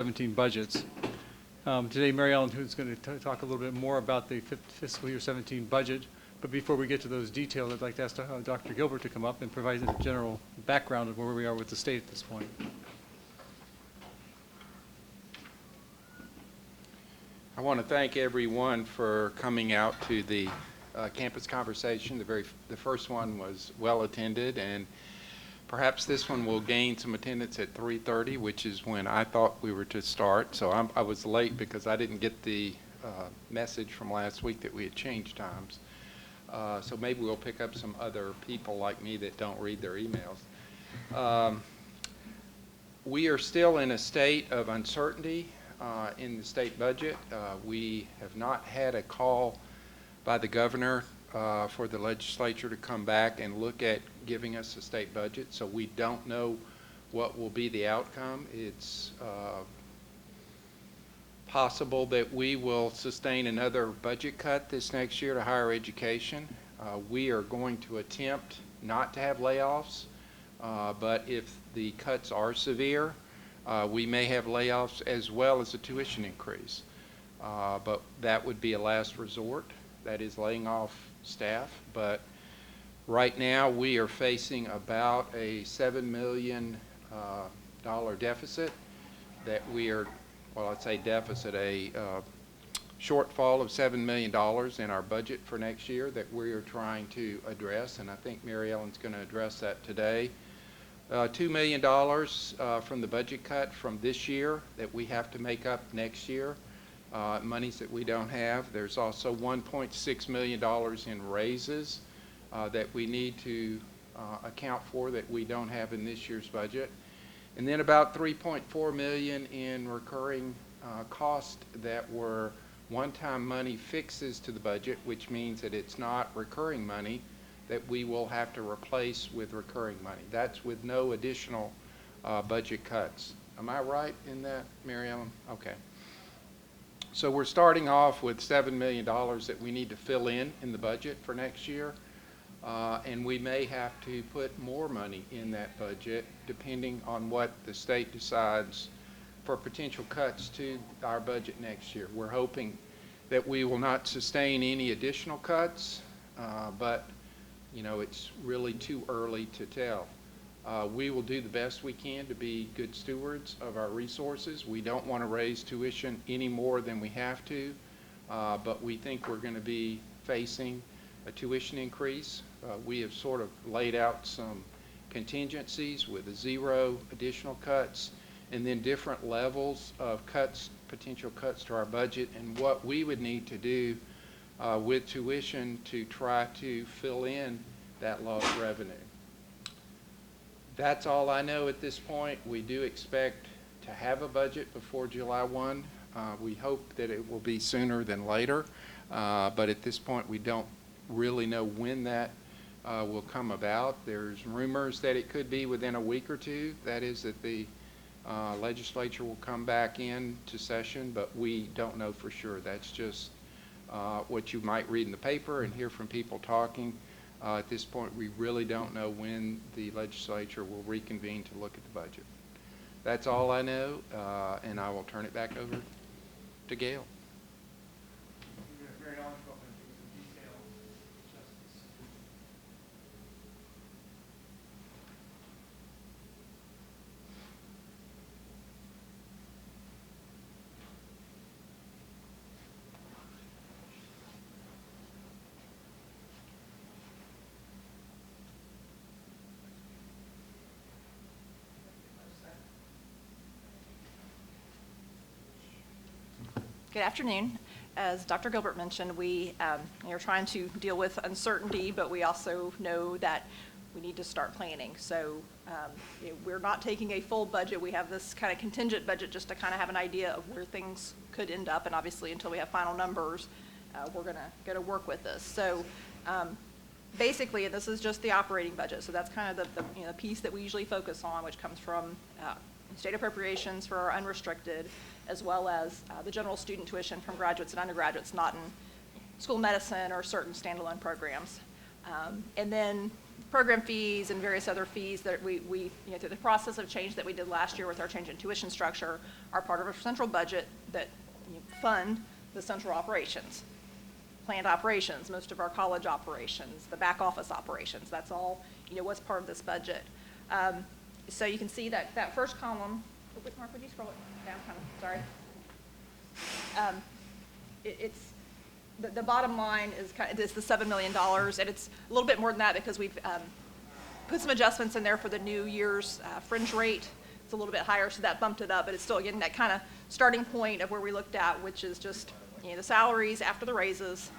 17 budgets. Today, Mary Ellen is going to talk a little bit more about the fiscal year 17 budget. But before we get to those details, I'd like to ask Dr. Gilbert to come up and provide a general background of where we are with the state at this point. I want to thank everyone for coming out to the campus conversation. The first one was well attended, and perhaps this one will gain some attendance at 3:30, which is when I thought we were to start. So I was late because I didn't get the message from last week that we had changed times. So maybe we'll pick up some other people like me that don't read their emails. We are still in a state of uncertainty in the state budget. We have not had a call by the governor for the legislature to come back and look at giving us a state budget, so we don't know what will be the outcome. It's possible that we will sustain another budget cut this next year to higher education. We are going to attempt not to have layoffs, but if the cuts are severe, we may have layoffs as well as a tuition increase. But that would be a last resort. That is laying off staff. But right now we are facing about a $7 million deficit that we are, well, I'd say deficit, a shortfall of $7 million in our budget for next year that we are trying to address, and I think Mary Ellen's going to address that today. $2 million from the budget cut from this year that we have to make up next year. Monies that we don't have. There's also $1.6 million in raises that we need to account for that we don't have in this year's budget. And then about $3.4 million in recurring costs that were one-time money fixes to the budget, which means that it's not recurring money that we will have to replace with recurring money. That's with no additional budget cuts. Am I right in that, Mary Ellen? Okay. So we're starting off with $7 million that we need to fill in the budget for next year. And we may have to put more money in that budget depending on what the state decides for potential cuts to our budget next year. We're hoping that we will not sustain any additional cuts, but you know, it's really too early to tell. We will do the best we can to be good stewards of our resources. We don't want to raise tuition any more than we have to, but we think we're going to be facing a tuition increase. We have sort of laid out some contingencies with 0 additional cuts and then different levels of cuts, potential cuts to our budget, and what we would need to do with tuition to try to fill in that lost revenue. That's all I know at this point. We do expect to have a budget before July 1. We hope that it will be sooner than later, but at this point we don't really know when that will come about. There's rumors that it could be within a week or two. That is that the legislature will come back into session, but we don't know for sure. That's just what you might read in the paper and hear from people talking. At this point, we really don't know when the legislature will reconvene to look at the budget. That's all I know, and I will turn it back over to Gail. Good afternoon. As Dr. Gilbert mentioned, we are trying to deal with uncertainty, but we also know that we need to start planning. So we're not taking a full budget. We have this kind of contingent budget just to kind of have an idea of where things could end up. And obviously, until we have final numbers, we're going to work with this. So basically, this is just the operating budget. So that's kind of the piece that we usually focus on, which comes from state appropriations for our unrestricted, as well as the general student tuition from graduates and undergraduates not in school medicine or certain standalone programs. And then program fees and various other fees that we through the process of change that we did last year with our change in tuition structure are part of our central budget that fund the central operations, planned operations, most of our college operations, the back office operations. That's all, what's part of this budget. So you can see that first column. Mark, would you scroll it down? Sorry. It's the bottom line is the $7 million, and it's a little bit more than that because we've put some adjustments in there for the new year's fringe rate. It's a little bit higher, so that bumped it up, but it's still, again, that kind of starting point of where we looked at, which is just the salaries after the raises,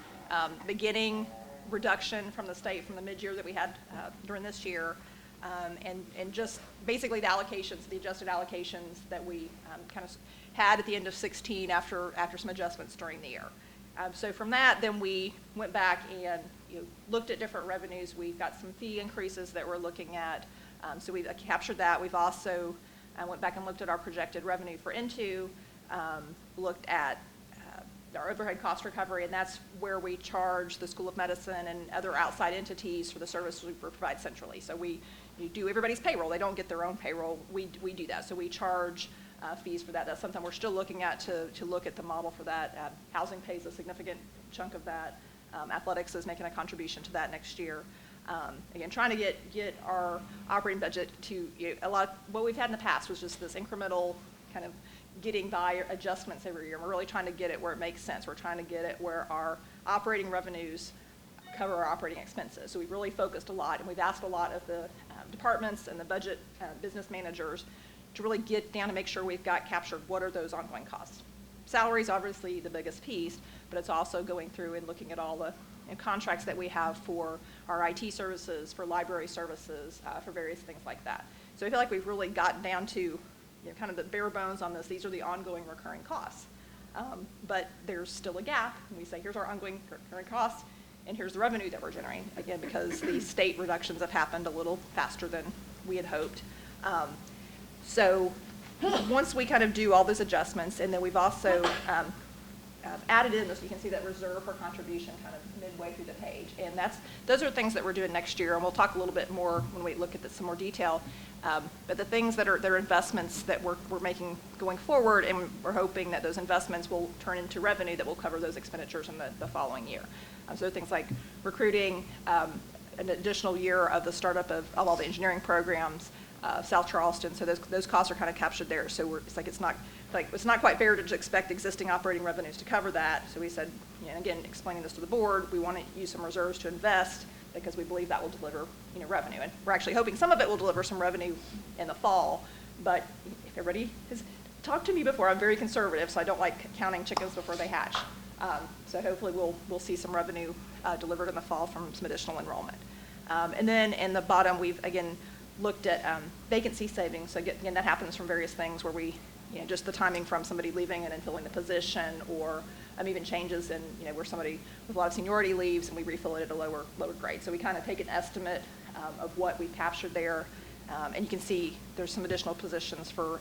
beginning reduction from the state from the mid-year that we had during this year, and just basically the allocations, the adjusted allocations that we kind of had at the end of 2016 after some adjustments during the year. So from that, then we went back and looked at different revenues. We've got some fee increases that we're looking at, so we've captured that. We've also went back and looked at our projected revenue for N2, looked at our overhead cost recovery, and that's where we charge the School of Medicine and other outside entities for the services we provide centrally. So we do everybody's payroll. They don't get their own payroll. We do that. So we charge fees for that. That's something we're still looking at to look at the model for that. Housing pays a significant chunk of that. Athletics is making a contribution to that next year. Again, trying to get our operating budget to a lot. What we've had in the past was just this incremental kind of getting by adjustments every year. And we're really trying to get it where it makes sense. We're trying to get it where our operating revenues cover our operating expenses. So we've really focused a lot, and we've asked a lot of the departments and the budget business managers to really get down and make sure we've got captured what are those ongoing costs. Salary is obviously the biggest piece, but it's also going through and looking at all the contracts that we have for our IT services, for library services, for various things like that. So I feel like we've really gotten down to kind of the bare bones on this. These are the ongoing recurring costs. But there's still a gap, and we say here's our ongoing recurring costs, and here's the revenue that we're generating, again, because the state reductions have happened a little faster than we had hoped. So once we kind of do all those adjustments, and then we've also added in this, you can see that reserve for contribution kind of midway through the page. And those are things that we're doing next year, and we'll talk a little bit more when we look at this in more detail. But the things that are investments that we're making going forward, and we're hoping that those investments will turn into revenue that will cover those expenditures in the following year. So things like recruiting, an additional year of the startup of all the engineering programs, South Charleston. So those costs are kind of captured there. So it's not quite fair to just expect existing operating revenues to cover that. So we said, and again, explaining this to the board, we want to use some reserves to invest because we believe that will deliver revenue. And we're actually hoping some of it will deliver some revenue in the fall. But if everybody has talked to me before, I'm very conservative, so I don't like counting chickens before they hatch. So hopefully we'll see some revenue delivered in the fall from some additional enrollment. And then in the bottom, we've again looked at vacancy savings. So again, that happens from various things where we, just the timing from somebody leaving and then filling the position, or even changes in, where somebody with a lot of seniority leaves and we refill it at a lower grade. So we kind of take an estimate of what we've captured there. And you can see there's some additional positions for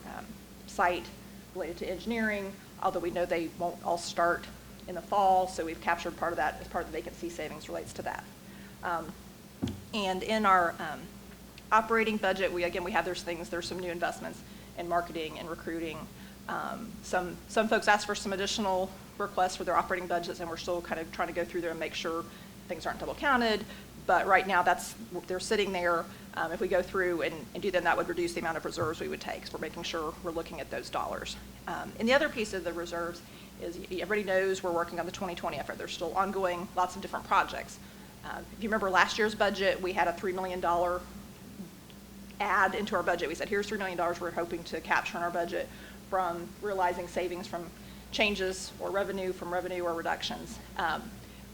site related to engineering, although we know they won't all start in the fall. So we've captured part of that as part of the vacancy savings relates to that. And in our operating budget, we have there's some new investments in marketing and recruiting. Some folks asked for some additional requests for their operating budgets, and we're still kind of trying to go through there and make sure things aren't double counted. But right now, they're sitting there. If we go through and do them, that would reduce the amount of reserves we would take. So we're making sure we're looking at those dollars. And the other piece of the reserves is everybody knows we're working on the 2020 effort. There's still ongoing lots of different projects. If you remember last year's budget, we had a $3 million add into our budget. We said, here's $3 million we're hoping to capture in our budget from realizing savings from changes or revenue from revenue or reductions.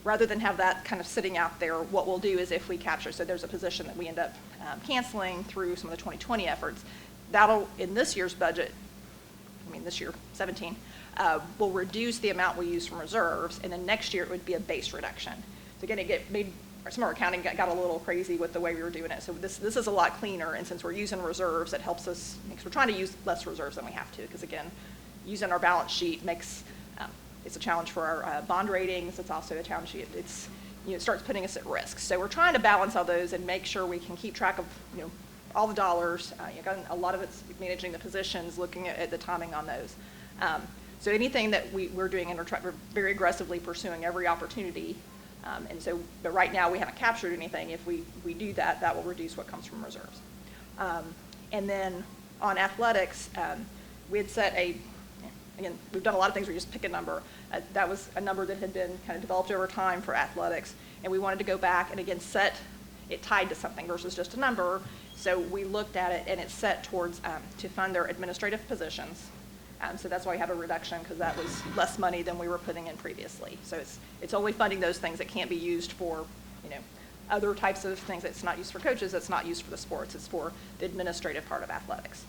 Rather than have that kind of sitting out there, what we'll do is if we capture, so there's a position that we end up canceling through some of the 2020 efforts, that'll, in this year's budget, this year, 17, will reduce the amount we use from reserves, and then next year it would be a base reduction. So again, some of our accounting got a little crazy with the way we were doing it. So this is a lot cleaner, and since we're using reserves, it helps us, because we're trying to use less reserves than we have to, because again, using our balance sheet makes, it's a challenge for our bond ratings. It's also a challenge. starts putting us at risk. So we're trying to balance all those and make sure we can keep track of, all the dollars. A lot of it's managing the positions, looking at the timing on those. So anything that we're doing, and we're very aggressively pursuing every opportunity. But right now we haven't captured anything. If we do that, that will reduce what comes from reserves. And then on athletics, we had set again, we've done a lot of things where you just pick a number. That was a number that had been kind of developed over time for athletics, and we wanted to go back and again set it tied to something versus just a number. So we looked at it, and it's set towards to fund their administrative positions. So that's why we have a reduction, because that was less money than we were putting in previously. So it's only funding those things that can't be used for, other types of things. It's not used for coaches. It's not used for the sports. It's for the administrative part of athletics.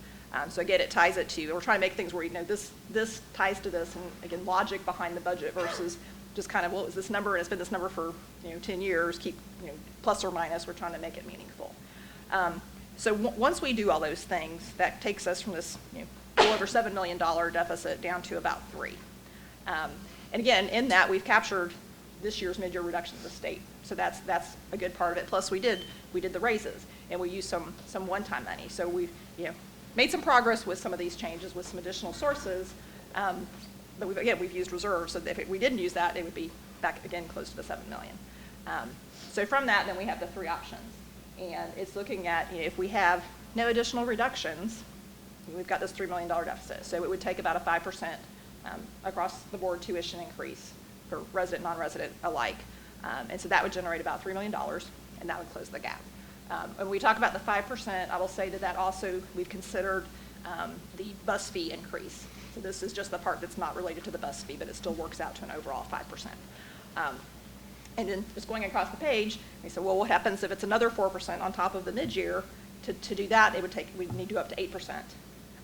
So again, it ties it to, we're trying to make things where, this ties to this, and again, logic behind the budget versus just kind of, well, it was this number, and it's been this number for, 10 years, keep, plus or minus, we're trying to make it meaningful. So once we do all those things, that takes us from this, a little over $7 million deficit down to about $3 million. And again, in that, we've captured this year's mid-year reductions of state. So that's a good part of it. Plus, we did the raises, and we used some one-time money. So we've, made some progress with some of these changes with some additional sources, but we've used reserves, so if we didn't use that, it would be back again close to the $7 million. So from that, then we have the 3 options, and it's looking at, if we have no additional reductions, we've got this $3 million deficit, so it would take about a 5% across the board tuition increase for resident, non-resident alike, and so that would generate about $3 million, and that would close the gap. When we talk about the 5%, I will say that also we've considered the bus fee increase. So this is just the part that's not related to the bus fee, but it still works out to an overall 5%. And then just going across the page, we said, well, what happens if it's another 4% on top of the mid-year? To do that, we'd need to go up to 8%.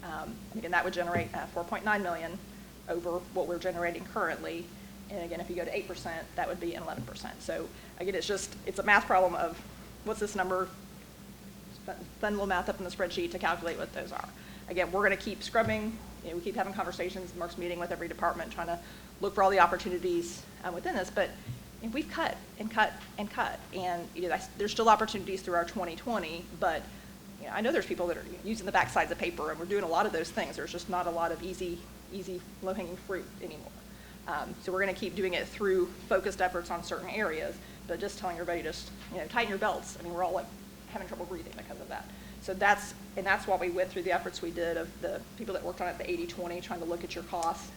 And again, that would generate $4.9 million over what we're generating currently. And again, if you go to 8%, that would be an 11%. So again, it's a math problem of what's this number, then we'll math up in the spreadsheet to calculate what those are. Again, we're going to keep scrubbing. We keep having conversations. Mark's meeting with every department, trying to look for all the opportunities within this. But we've cut and cut and cut, and there's still opportunities through our 2020. But I know there's people that are using the backsides of paper, and we're doing a lot of those things. There's just not a lot of easy, low-hanging fruit anymore. So we're going to keep doing it through focused efforts on certain areas. But just telling everybody, tighten your belts. We're all having trouble breathing because of that. So that's why we went through the efforts we did of the people that worked on it, the 80-20, trying to look at your costs.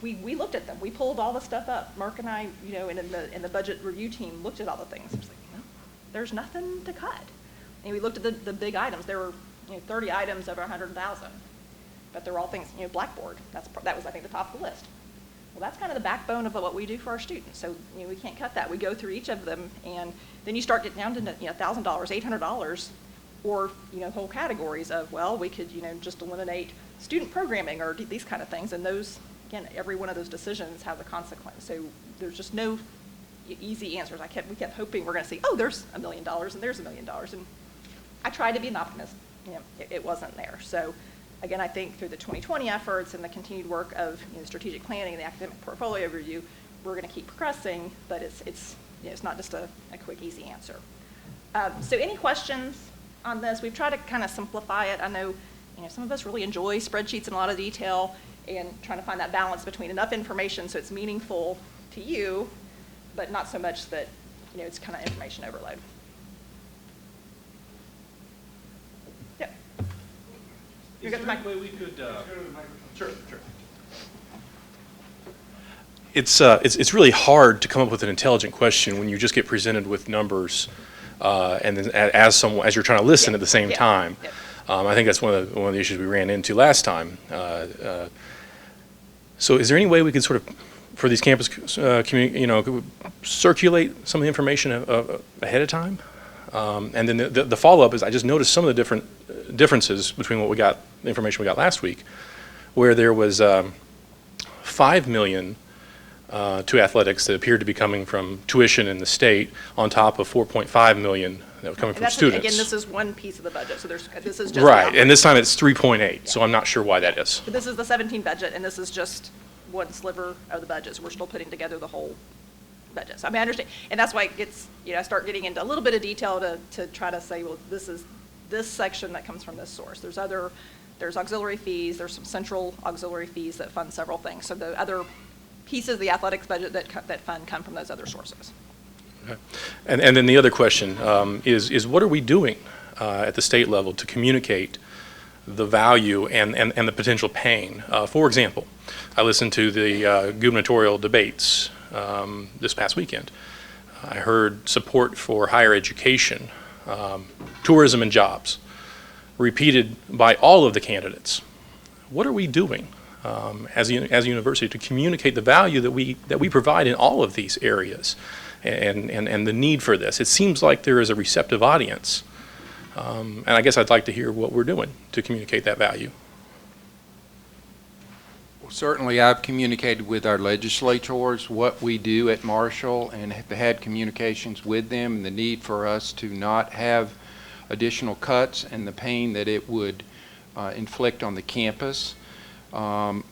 We looked at them. We pulled all the stuff up. Mark and I, and in the budget review team looked at all the things. It was like, there's nothing to cut. And we looked at the big items. There were 30 items over 100,000, but they're all things. Blackboard. That was, I think, the top of the list. Well, that's kind of the backbone of what we do for our students. So we can't cut that. We go through each of them, and then you start getting down to $1,000, $800, or whole categories of, well, we could just eliminate student programming or these kind of things. And those, again, every one of those decisions has a consequence. So there's just no easy answers. We kept hoping we're going to see, oh, there's $1 million and there's $1 million, and I tried to be an optimist. It wasn't there. So. Again, I think through the 2020 efforts and the continued work of strategic planning and the academic portfolio review, we're going to keep progressing, but it's not just a quick, easy answer. So any questions on this? We've tried to kind of simplify it. I know some of us really enjoy spreadsheets in a lot of detail, and trying to find that balance between enough information so it's meaningful to you, but not so much that it's kind of information overload. Yep. Is there any way we could, sure. It's really hard to come up with an intelligent question when you just get presented with numbers, and then as you're trying to listen at the same time. I think that's one of the issues we ran into last time. So is there any way we could sort of, for these campus circulate some of the information ahead of time? And then the follow-up is, I just noticed some of the differences between the information we got last week, where there was $5 million to athletics that appeared to be coming from tuition in the state, on top of $4.5 million that were coming from students. Again, this is one piece of the budget, so this is just right, and this time it's 3.8, so I'm not sure why that is. But this is the 17 budget, and this is just one sliver of the budget, so we're still putting together the whole budgets. I mean, I understand, and that's why it gets, I start getting into a little bit of detail to try to say, well, this is this section that comes from this source. There's auxiliary fees, there's some central auxiliary fees that fund several things. So the other pieces of the athletics budget that fund come from those other sources. Okay. And then the other question is what are we doing at the state level to communicate the value and the potential pain? For example, I listened to the gubernatorial debates this past weekend. I heard support for higher education, tourism and jobs, repeated by all of the candidates. What are we doing as a university to communicate the value that we provide in all of these areas and the need for this? It seems like there is a receptive audience, and I guess I'd like to hear what we're doing to communicate that value. Well, certainly, I've communicated with our legislators what we do at Marshall and have had communications with them and the need for us to not have additional cuts and the pain that it would inflict on the campus. I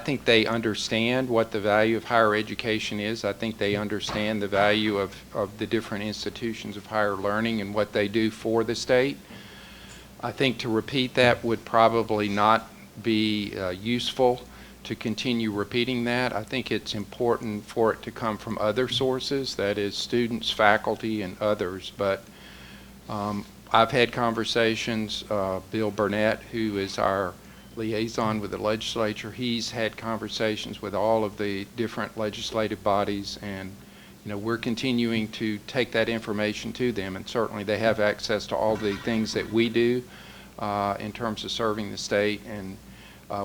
think they understand what the value of higher education is. I think they understand the value of the different institutions of higher learning and what they do for the state. I think to repeat that would probably not be useful to continue repeating that. I think it's important for it to come from other sources, that is students, faculty, and others. But I've had conversations, Bill Burnett, who is our liaison with the legislature, he's had conversations with all of the different legislative bodies, and we're continuing to take that information to them, and certainly they have access to all the things that we do in terms of serving the state and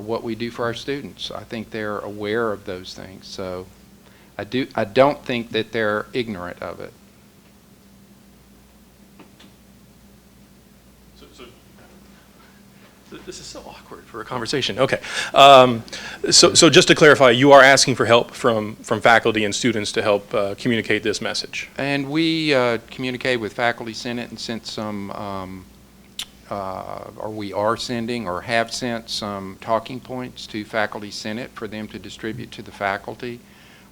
what we do for our students. I think they're aware of those things, so I don't think that they're ignorant of it. This is so awkward for a conversation. Okay. So just to clarify, you are asking for help from faculty and students to help communicate this message. And we communicate with Faculty Senate and sent some, or we are sending or have sent some talking points to Faculty Senate for them to distribute to the faculty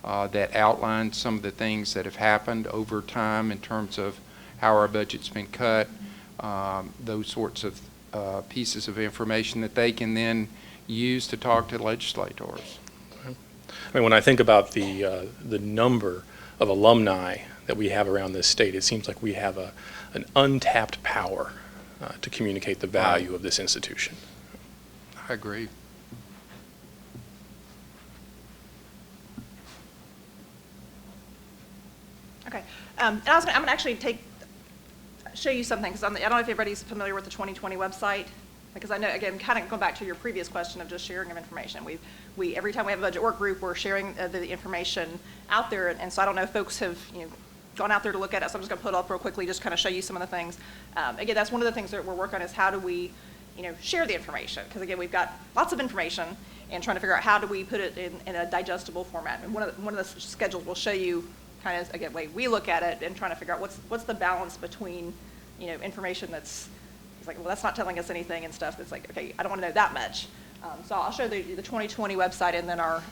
that outline some of the things that have happened over time in terms of how our budget's been cut, those sorts of pieces of information that they can then use to talk to legislators. I mean, when I think about the number of alumni that we have around this state, it seems like we have an untapped power to communicate the value of this institution. I agree. Okay, and I'm going to actually show you something, because I don't know if everybody's familiar with the 2020 website, because I know, again, kind of going back to your previous question of just sharing of information. We every time we have a budget work group, we're sharing the information out there, and so I don't know if folks have gone out there to look at it, so I'm just going to put it up real quickly, just kind of show you some of the things. Again, that's one of the things that we're working on, is how do we share the information, because again, we've got lots of information and trying to figure out how do we put it in a digestible format. And one of the schedules will show you kind of, again, way we look at it and trying to figure out what's the balance between, information that's, it's like, well, that's not telling us anything, and stuff that's like, okay, I don't want to know that much. So I'll show the 2020 website and then our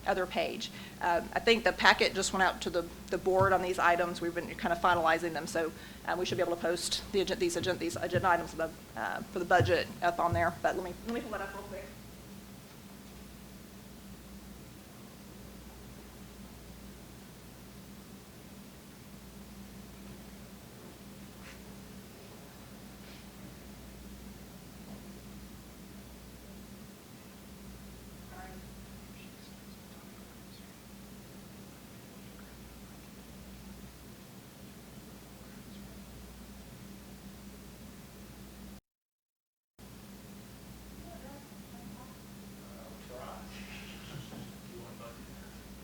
other page. I think the packet just went out to the board on these items. We've been kind of finalizing them, so we should be able to post these agenda items for the budget up on there. But let me pull that up real quick.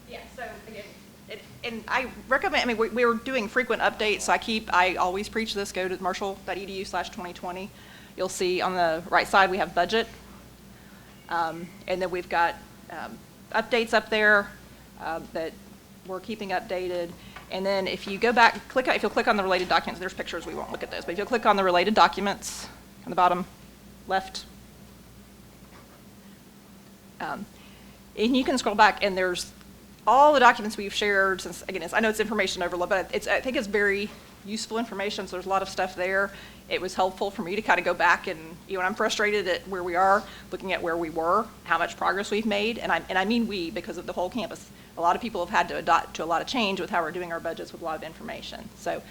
Yeah, so again, and I recommend, I mean, we're doing frequent updates, so I always preach this, go to marshall.edu/2020. You'll see on the right side we have budget, and then we've got updates up there that we're keeping updated. And then if you go back, if you'll click on the related documents, there's pictures, we won't look at those, but if you'll click on the related documents on the bottom left, and you can scroll back, and there's all the documents we've shared, since, again, I know it's information overload, but I think it's very useful information, so there's a lot of stuff there. It was helpful for me to kind of go back and, when I'm frustrated at where we are, looking at where we were, how much progress we've made, and I mean we, because of the whole campus. A lot of people have had to adapt to a lot of change with how we're doing our budgets with a lot of information. So,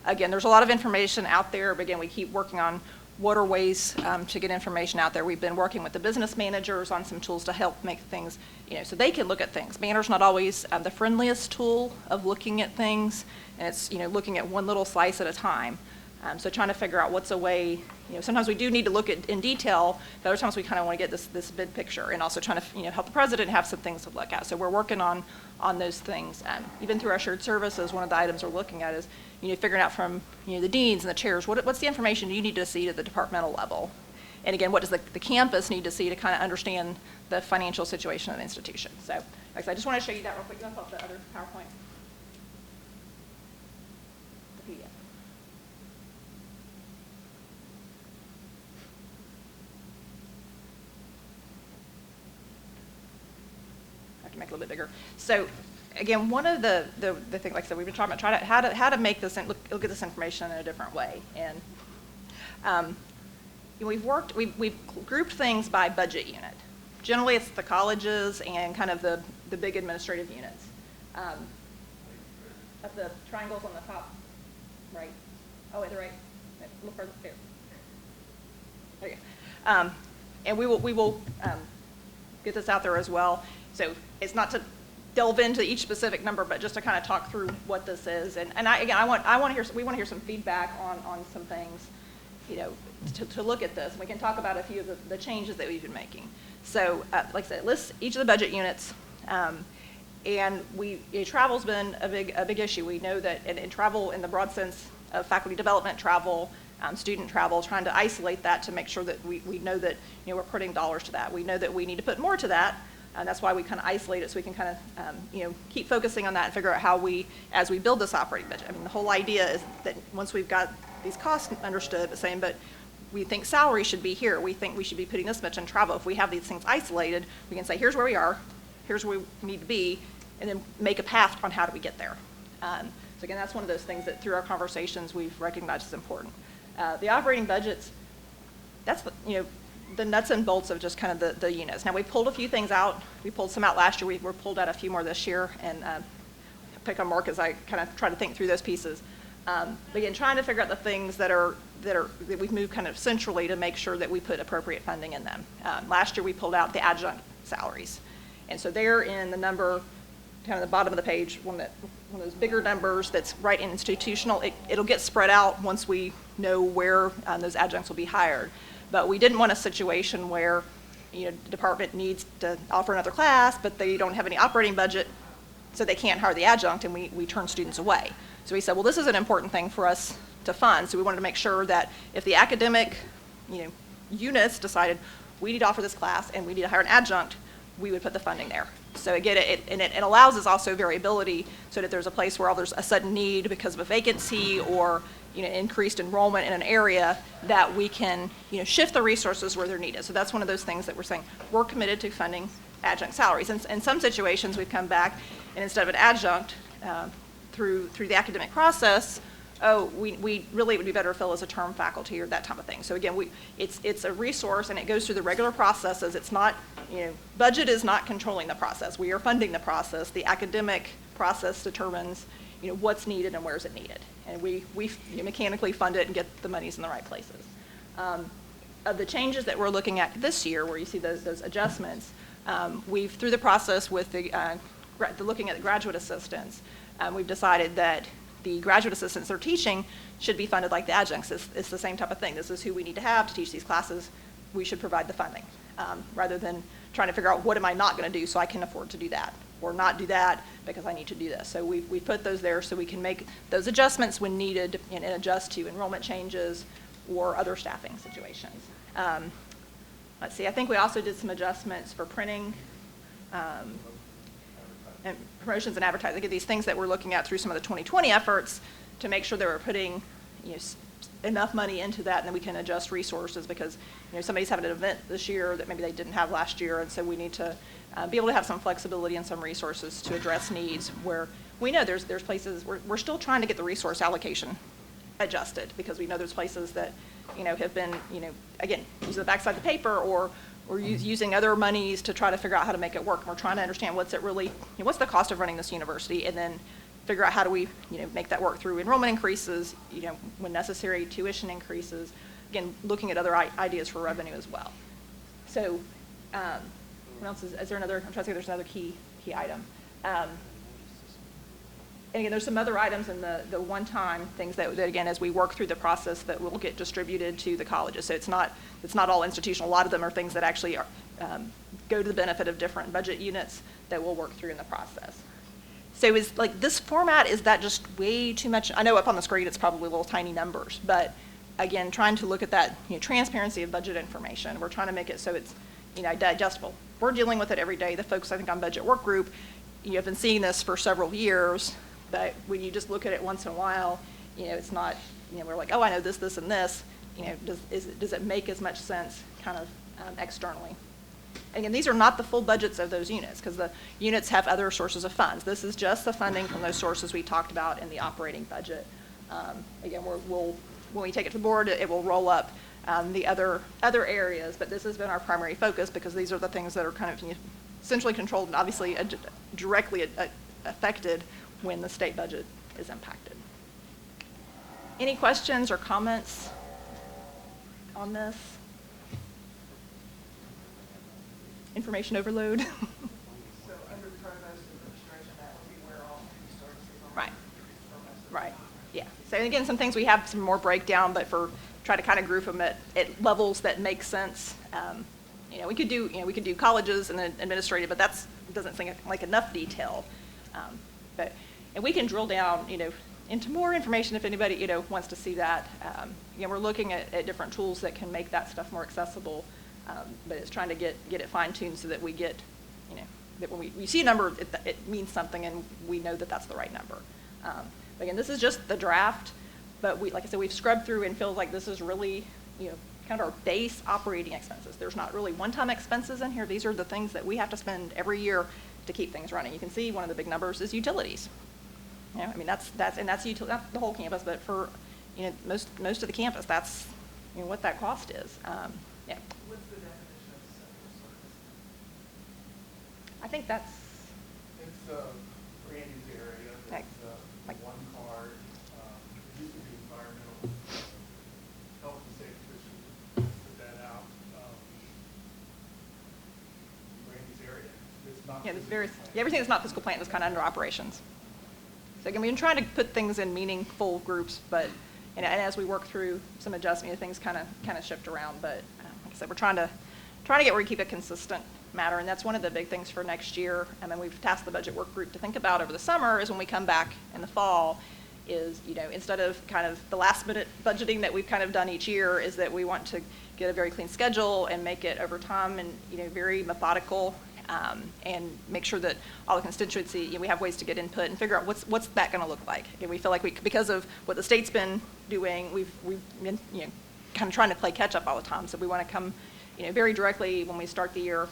again, there's a lot of information out there, but again, we keep working on what are ways to get information out there. We've been working with the business managers on some tools to help make things, so they can look at things. Banner's not always the friendliest tool of looking at things, and it's, looking at one little slice at a time. So trying to figure out what's a way, sometimes we do need to look at in detail, but other times we kind of want to get this big picture, and also trying to, help the president have some things to look at. So we're working on those things. Even through our shared services, one of the items we're looking at is, figuring out from, the deans and the chairs, what's the information you need to see at the departmental level? And again, what does the campus need to see to kind of understand the financial situation of the institution? So, like I said, I just want to show you that real quick. You want to pull up the other PowerPoint? The PDF. I have to make it a little bit bigger. So, again, one of the things, like I said, we've been talking about how to make this, look at this information in a different way. And we've grouped things by budget unit. Generally, it's the colleges and kind of the big administrative units. Of the triangles on the top, right? Oh, wait, the right. Look further there. There you go. And we will get this out there as well. So it's not to delve into each specific number, but just to kind of talk through what this is. And we want to hear some feedback on some things, to look at this. And we can talk about a few of the changes that we've been making. So, like I said, it lists each of the budget units, and travel's been a big issue. We know that in travel, in the broad sense of faculty development travel, student travel, trying to isolate that to make sure that we know that we're putting dollars to that. We know that we need to put more to that. And that's why we kind of isolate it, so we can kind of, keep focusing on that and figure out how as we build this operating budget. I mean, the whole idea is that once we've got these costs understood, but we think salary should be here. We think we should be putting this much in travel. If we have these things isolated, we can say, here's where we are, here's where we need to be, and then make a path on how do we get there. So again, that's one of those things that through our conversations we've recognized is important. The operating budgets, that's the nuts and bolts of just kind of the units. Now, we pulled a few things out. We pulled some out last year. We're pulled out a few more this year, and pick on Mark as I kind of try to think through those pieces. But again, trying to figure out the things that we've moved kind of centrally to make sure that we put appropriate funding in them. Last year, we pulled out the adjunct salaries, and so they're in the number, kind of the bottom of the page, one of those bigger numbers that's right in institutional. It'll get spread out once we know where those adjuncts will be hired. But we didn't want a situation where, the department needs to offer another class, but they don't have any operating budget, so they can't hire the adjunct, and we turn students away. So we said, well, this is an important thing for us to fund. So we wanted to make sure that if the academic, units decided we need to offer this class and we need to hire an adjunct, we would put the funding there. So again, it allows us also variability, so that there's a place where there's a sudden need because of a vacancy or increased enrollment in an area, that we can shift the resources where they're needed. So that's one of those things that we're saying we're committed to funding adjunct salaries. And in some situations, we've come back and instead of an adjunct through the academic process, we really, it would be better to fill as a term faculty or that type of thing. So again, it's a resource, and it goes through the regular processes. It's not, budget is not controlling the process. We are funding the process. The academic process determines, what's needed and where's it needed. And we mechanically fund it and get the monies in the right places. Of the changes that we're looking at this year, where you see those adjustments, we've, through the process with looking at the graduate assistants, we've decided that the graduate assistants they're teaching should be funded like the adjuncts. It's the same type of thing. This is who we need to have to teach these classes. We should provide the funding, rather than trying to figure out what am I not going to do so I can afford to do that, or not do that because I need to do this. So we put those there so we can make those adjustments when needed and adjust to enrollment changes or other staffing situations. Let's see, I think we also did some adjustments for printing, and promotions and advertising. These things that we're looking at through some of the 2020 efforts to make sure that we're putting enough money into that, and then we can adjust resources, because, you know, somebody's having an event this year that maybe they didn't have last year, and so we need to be able to have some flexibility and some resources to address needs where we know there's places, we're still trying to get the resource allocation adjusted, because we know there's places that, you know, have been, you know, again, using the backside of the paper, or using other monies to try to figure out how to make it work. And we're trying to understand what's the cost of running this university, and then figure out how do we, you know, make that work through enrollment increases, you know, when necessary, tuition increases. Again, looking at other ideas for revenue as well. So, what else is there another? I'm trying to think if there's another key item. And again, there's some other items in the one-time things that again, as we work through the process, that will get distributed to the colleges. So it's not all institutional. A lot of them are things that actually are, go to the benefit of different budget units that we'll work through in the process. So is like this format, is that just way too much? I know up on the screen it's probably little tiny numbers, but again, trying to look at that, you know, transparency of budget information. We're trying to make it so it's, you know, digestible. We're dealing with it every day. The folks, I think, on Budget Work Group, you have been seeing this for several years. But when you just look at it once in a while, you know, it's not, you know, we're like, oh, I know this, this, and this. You know, does it make as much sense kind of externally? And again, these are not the full budgets of those units, because the units have other sources of funds. This is just the funding from those sources we talked about in the operating budget. Again, when we take it to the board, it will roll up the other areas, but this has been our primary focus, because these are the things that are kind of, you know, centrally controlled and obviously directly affected when the state budget is impacted. Any questions or comments on this? Information overload? So under provost administration, that would be where all these services are. Right. Provost. Right, yeah. So again, some things we have some more breakdown, but try to kind of group them at levels that make sense. You know, we could do colleges and then administrative, but that doesn't seem like enough detail. And we can drill down, you know, into more information if anybody, you know, wants to see that. Again, we're looking at different tools that can make that stuff more accessible, but it's trying to get it fine-tuned so that we get, you know, that when we see a number, it means something, and we know that that's the right number. Again, this is just the draft, but like I said, we've scrubbed through and feel like this is really, you know, kind of our base operating expenses. There's not really one-time expenses in here. These are the things that we have to spend every year to keep things running. You can see one of the big numbers is utilities. You know, I mean, that's not the whole campus, but for, you know, most of the campus, that's, you know, what that cost is. Yeah. What's the definition of central service? I think that's, It's Randy's area, Like- it's like- one card, it used to be environmental, health and safety, which put that out. Randy's area, it's not. yeah, there's physical various, plant. everything that's not physical plant is kind of under operations. So again, we've been trying to put things in meaningful groups, but, and as we work through some adjustment, things kind of shift around. But like I said, we're trying to get where we keep a consistent matter, and that's one of the big things for next year. And then we've tasked the budget work group to think about over the summer is when we come back in the fall is, you know, instead of kind of the last minute budgeting that we've kind of done each year, is that we want to get a very clean schedule and make it over time and, you know, very methodical. And make sure that all the constituency, you know, we have ways to get input and figure out what's that going to look like. And we feel like because of what the state's been doing, we've been, you know, kind of trying to play catch up all the time. So we want to come, you know, very directly when we start the year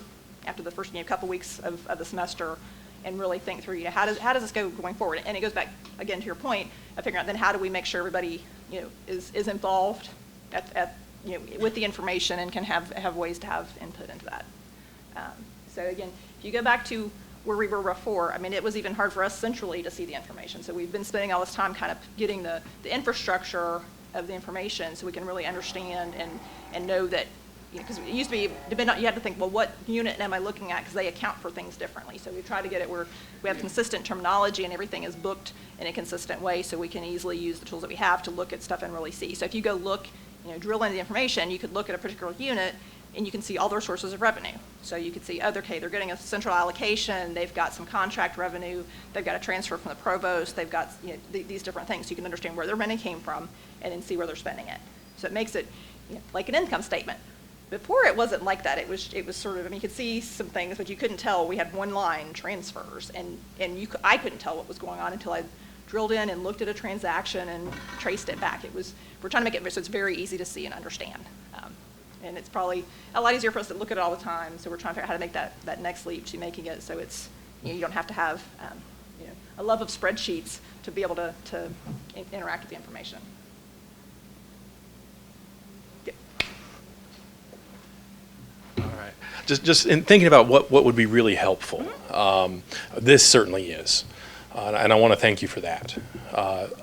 after the first, you know, couple weeks of the semester, and really think through, you know, how does this go going forward? And it goes back again to your point of figuring out then how do we make sure everybody, you know, is involved at you know, with the information and can have ways to have input into that. So again, if you go back to where we were before, I mean, it was even hard for us centrally to see the information. So we've been spending all this time kind of getting the infrastructure of the information so we can really understand and know that, you know, because it used to be, you had to think, well, what unit am I looking at? Because they account for things differently. So we try to get it where we have consistent terminology and everything is booked in a consistent way so we can easily use the tools that we have to look at stuff and really see. So if you go look, you know, drill into the information, you could look at a particular unit and you can see all their sources of revenue. So you could see, oh, okay, they're getting a central allocation, they've got some contract revenue, they've got a transfer from the provost, they've got, you know, these different things. So you can understand where their money came from and then see where they're spending it. So it makes it, you know, like an income statement. Before it wasn't like that. It was sort of, I mean, you could see some things, but you couldn't tell. We had one line, transfers, and I couldn't tell what was going on until I drilled in and looked at a transaction and traced it back. We're trying to make it so it's very easy to see and understand. And it's probably a lot easier for us to look at it all the time, so we're trying to figure out how to make that next leap to making it so it's, you don't have to have a love of spreadsheets to be able to interact with the information. Yep. All right. Just in thinking about what would be really helpful, this certainly is. And I want to thank you for that.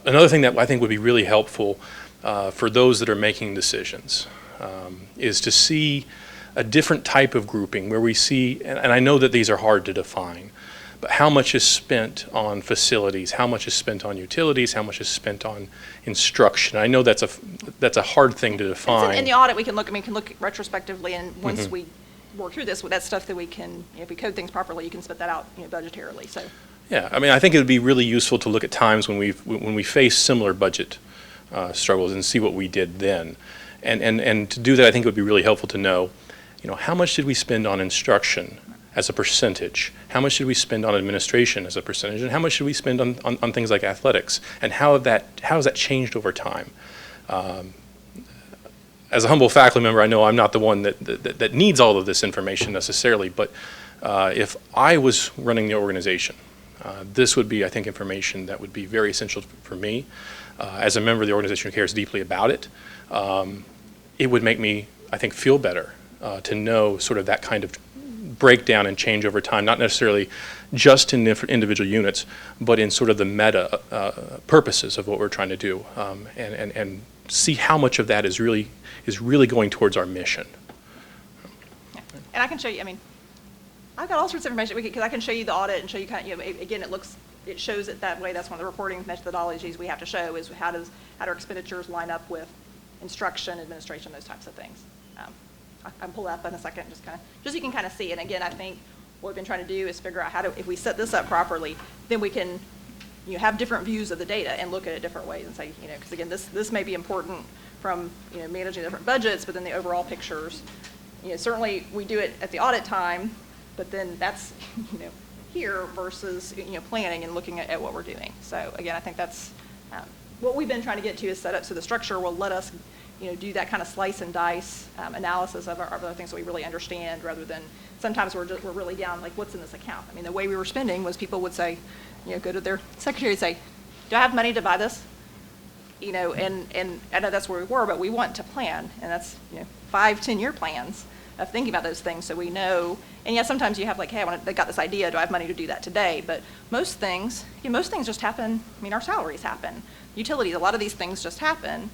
Another thing that I think would be really helpful for those that are making decisions is to see a different type of grouping where we see, and I know that these are hard to define, but how much is spent on facilities, how much is spent on utilities, how much is spent on instruction. I know that's a hard thing to define. In the audit, we can look retrospectively, and once we work through this, that's stuff that we can, if we code things properly, you can spit that out, budgetarily. So. Yeah, I mean, I think it would be really useful to look at times when we face similar budget struggles and see what we did then. And to do that, I think it would be really helpful to know, how much did we spend on instruction as a percentage? How much did we spend on administration as a percentage? And how much did we spend on things like athletics? And how has that changed over time? As a humble faculty member, I know I'm not the one that needs all of this information necessarily, but if I was running the organization, this would be, I think, information that would be very essential for me. As a member of the organization who cares deeply about it, it would make me, I think, feel better to know sort of that kind of breakdown and change over time, not necessarily just in individual units, but in sort of the meta purposes of what we're trying to do, and see how much of that is really going towards our mission. Yeah. And I can show you, I've got all sorts of information, because I can show you the audit and show you again, it shows it that way. That's one of the reporting methodologies we have to show, is how do our expenditures line up with instruction, administration, those types of things. I'll pull that up in a second, just so you can kind of see. And again, I think what we've been trying to do is figure out if we set this up properly, then we can have different views of the data and look at it different ways and say, because again, this may be important from managing different budgets, but then the overall pictures, certainly we do it at the audit time, but then that's here versus planning and looking at what we're doing. So again, I think that's what we've been trying to get to, is set up so the structure will let us do that kind of slice and dice analysis of other things that we really understand, rather than sometimes we're really down, like, what's in this account? The way we were spending was people would say, go to their secretary and say, do I have money to buy this? And I know that's where we were, but we want to plan, and that's 5-10-year plans of thinking about those things, so we know. And yeah, sometimes you have like, hey, I got this idea, do I have money to do that today? But most things just happen. Our salaries happen, utilities, a lot of these things just happen.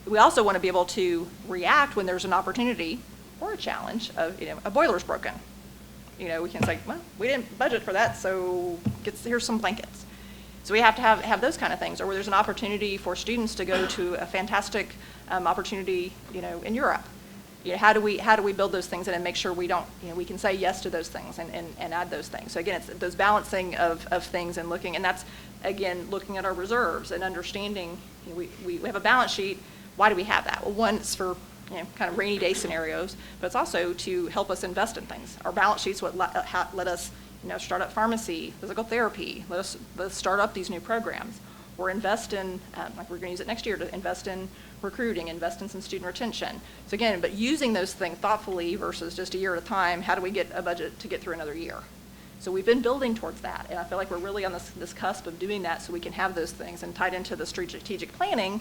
We also want to be able to react when there's an opportunity or a challenge of, a boiler's broken. We can say, well, we didn't budget for that, so here's some blankets. So we have to have those kind of things, or where there's an opportunity for students to go to a fantastic opportunity, in Europe. How do we build those things in and make sure we don't, we can say yes to those things and add those things. So again, it's those balancing of things and looking, and that's, again, looking at our reserves and understanding, we have a balance sheet. Why do we have that? Well, one, it's for kind of rainy day scenarios, but it's also to help us invest in things. Our balance sheets would let us start up pharmacy, physical therapy, let us start up these new programs, or invest in, like we're going to use it next year, to invest in recruiting, invest in some student retention. So again, but using those things thoughtfully versus just a year at a time, how do we get a budget to get through another year? So we've been building towards that, and I feel like we're really on this cusp of doing that, so we can have those things, and tied into the strategic planning,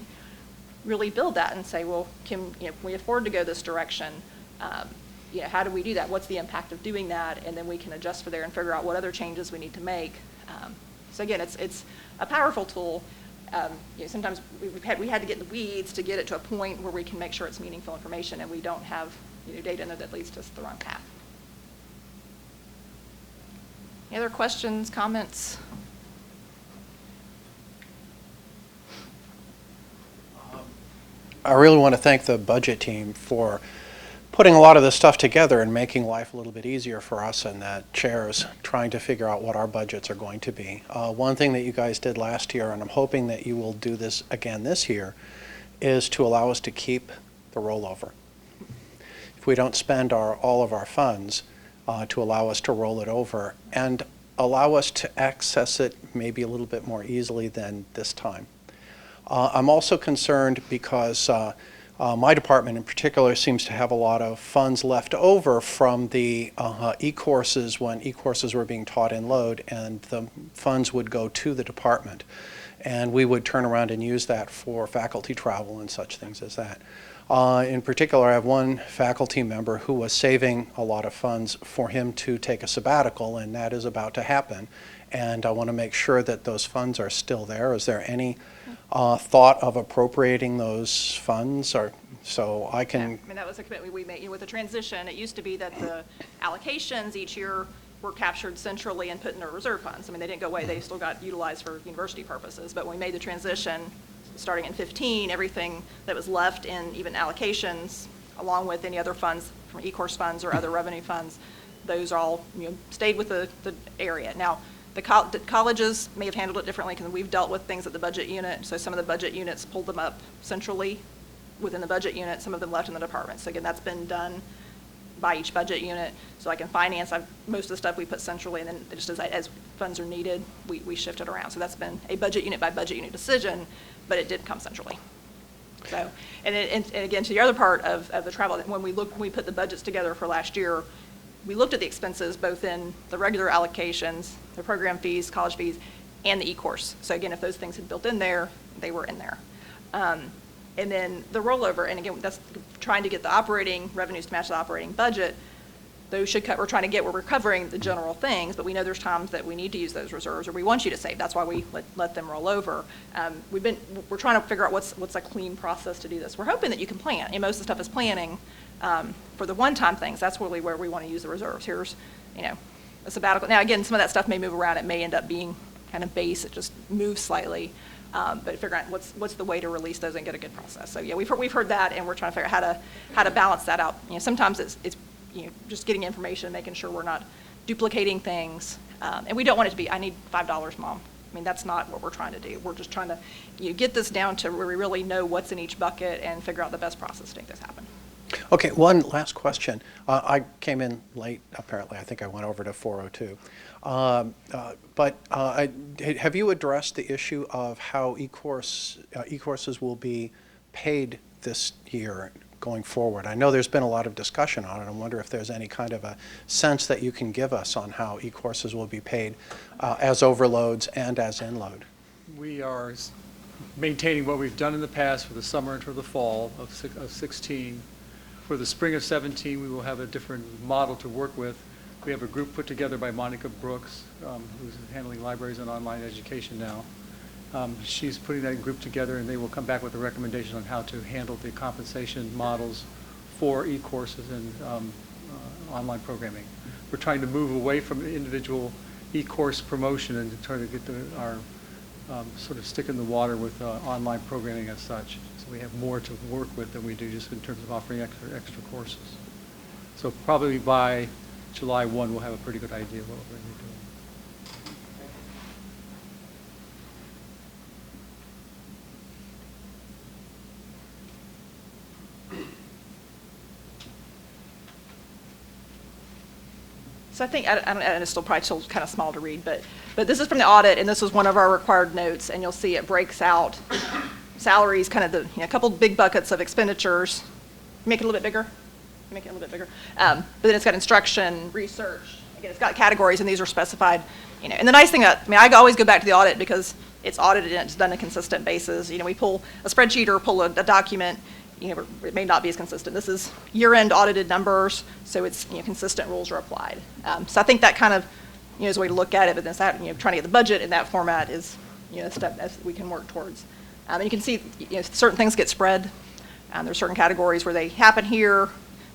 really build that and say, well, can we afford to go this direction? How do we do that? What's the impact of doing that? And then we can adjust for there and figure out what other changes we need to make. So again, it's a powerful tool. Sometimes we had to get in the weeds to get it to a point where we can make sure it's meaningful information and we don't have data in there that leads us the wrong path. Any other questions, comments? I really want to thank the budget team for putting a lot of this stuff together and making life a little bit easier for us and the chairs trying to figure out what our budgets are going to be. One thing that you guys did last year, and I'm hoping that you will do this again this year, is to allow us to keep the rollover. If we don't spend all of our funds, to allow us to roll it over. And allow us to access it maybe a little bit more easily than this time. I'm also concerned because my department in particular seems to have a lot of funds left over from the e-courses when e-courses were being taught in Load, and the funds would go to the department. And we would turn around and use that for faculty travel and such things as that. In particular, I have one faculty member who was saving a lot of funds for him to take a sabbatical, and that is about to happen. And I want to make sure that those funds are still there. Is there any thought of appropriating those funds, or so I can? Yeah, I mean, that was a commitment we made with the transition. It used to be that the allocations each year were captured centrally and put in our reserve funds. I mean, they didn't go away. They still got utilized for university purposes. But when we made the transition, starting in 15, everything that was left in even allocations, along with any other funds from e-course funds or other revenue funds, those all stayed with the area. Now, the colleges may have handled it differently because we've dealt with things at the budget unit. So some of the budget units pulled them up centrally within the budget unit. Some of them left in the department. So again, that's been done by each budget unit. So like in finance, most of the stuff we put centrally, and then just as funds are needed, we shift it around. So that's been a budget unit by budget unit decision, but it did come centrally. So, and again, to the other part of the travel, when we put the budgets together for last year, we looked at the expenses both in the regular allocations, the program fees, college fees, and the e-course. So again, if those things had built in there, they were in there. And then the rollover, and again, that's trying to get the operating revenues to match the operating budget. Those should cut, we're trying to get where we're covering the general things, but we know there's times that we need to use those reserves, or we want you to save. That's why we let them roll over. We're trying to figure out what's a clean process to do this. We're hoping that you can plan, and most of the stuff is planning. For the one-time things, that's really where we want to use the reserves. Here's, a sabbatical. Now, again, some of that stuff may move around. It may end up being kind of base. It just moves slightly. But figure out what's the way to release those and get a good process. So yeah, we've heard that, and we're trying to figure out how to balance that out. Sometimes it's just getting information, making sure we're not duplicating things, and we don't want it to be, I need $5, Mom. I mean, that's not what we're trying to do. We're just trying to get this down to where we really know what's in each bucket and figure out the best process to make this happen. Okay, one last question. I came in late, apparently. I think I went over to 4:02. But have you addressed the issue of how e-courses will be paid this year going forward? I know there's been a lot of discussion on it. I wonder if there's any kind of a sense that you can give us on how e-courses will be paid as overloads and as inload. We are maintaining what we've done in the past for the summer and for the fall of 16. For the spring of 17, we will have a different model to work with. We have a group put together by Monica Brooks, who's handling libraries and online education now. She's putting that group together, and they will come back with a recommendation on how to handle the compensation models for e-courses and online programming. We're trying to move away from individual e-course promotion and to try to get our sort of stick in the water with online programming as such. So we have more to work with than we do just in terms of offering extra courses. So probably by July 1, we'll have a pretty good idea of what we're going to be doing. So I think, and it's still probably kind of small to read, but this is from the audit, and this was one of our required notes, and you'll see it breaks out salaries, kind of a couple big buckets of expenditures. Make it a little bit bigger. Make it a little bit bigger. But then it's got instruction, research. Again, it's got categories, and these are specified. And the nice thing, I always go back to the audit because it's audited and it's done on a consistent basis. We pull a spreadsheet or pull a document. It may not be as consistent. This is year-end audited numbers, so it's consistent rules are applied. So I think that kind of is a way to look at it. But then trying to get the budget in that format is a step that we can work towards. And you can see certain things get spread. There's certain categories where they happen here,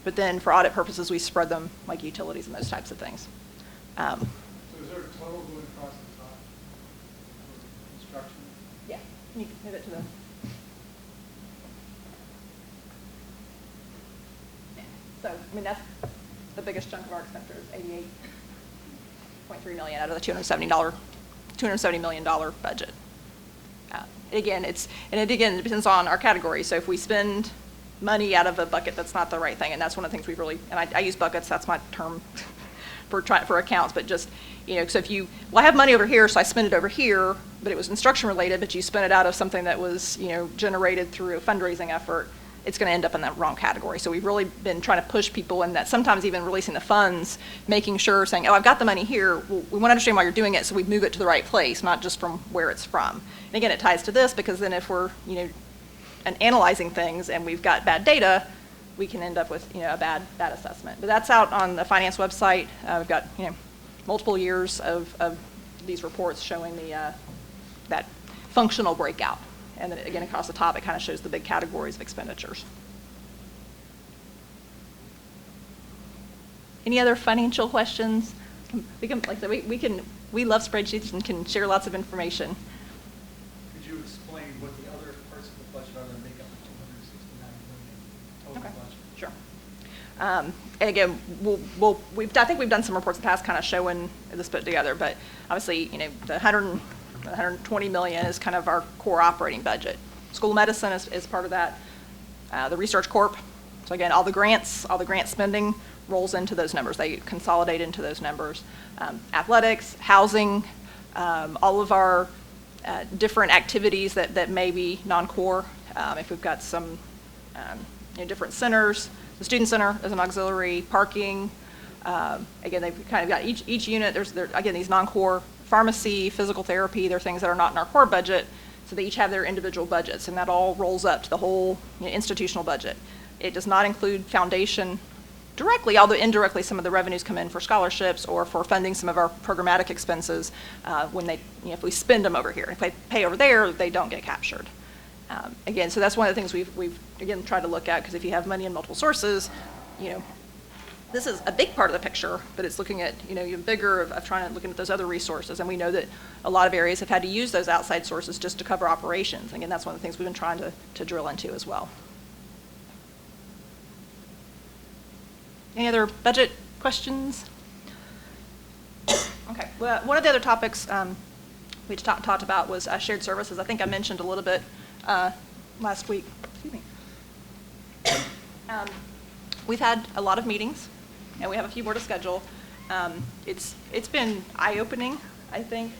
but then for audit purposes we spread them like utilities and those types of things. So is there a total going across the top for instruction? Yeah, you can move it to the. So, that's the biggest chunk of our expenditures, $88.3 million out of the $270 million budget. Again, it depends on our category. So if we spend money out of a bucket, that's not the right thing, and that's one of the things we've really, and I use buckets, that's my term for accounts, but just, so if well, I have money over here, so I spend it over here, but it was instruction related, but you spent it out of something that was, generated through a fundraising effort, it's going to end up in that wrong category. So we've really been trying to push people in that, sometimes even releasing the funds, making sure, saying, oh, I've got the money here. Well, we want to understand why you're doing it, so we move it to the right place, not just from where it's from. And again, it ties to this, because then if we're, and analyzing things and we've got bad data, we can end up with, a bad assessment. But that's out on the finance website. We've got, multiple years of these reports showing that functional breakout. And then again, across the top, it kind of shows the big categories of expenditures. Any other financial questions? We love spreadsheets and can share lots of information. Could you explain what the other parts of the budget are that make up the $269 million total Okay. budget? Sure. And again, I think we've done some reports in the past kind of showing this put together, but obviously, the 120 million is kind of our core operating budget. School of Medicine is part of that. The Research Corp. So again, all the grant spending rolls into those numbers. They consolidate into those numbers. Athletics, housing, all of our different activities that may be non-core. If we've got some different centers, the student center is an auxiliary, parking. Again, they've kind of got each unit. There's again these non-core, pharmacy, physical therapy. They're things that are not in our core budget, so they each have their individual budgets, and that all rolls up to the whole institutional budget. It does not include foundation directly, although indirectly some of the revenues come in for scholarships or for funding some of our programmatic expenses when they, if we spend them over here. If they pay over there, they don't get captured. Again, so that's one of the things we've again tried to look at, because if you have money in multiple sources, this is a big part of the picture, but it's looking at, even bigger of trying to look at those other resources. And we know that a lot of areas have had to use those outside sources just to cover operations. Again, that's one of the things we've been trying to drill into as well. Any other budget questions? Okay, well, one of the other topics we talked about was shared services. I think I mentioned a little bit last week. Excuse me. We've had a lot of meetings, and we have a few more to schedule. It's been eye-opening, I think.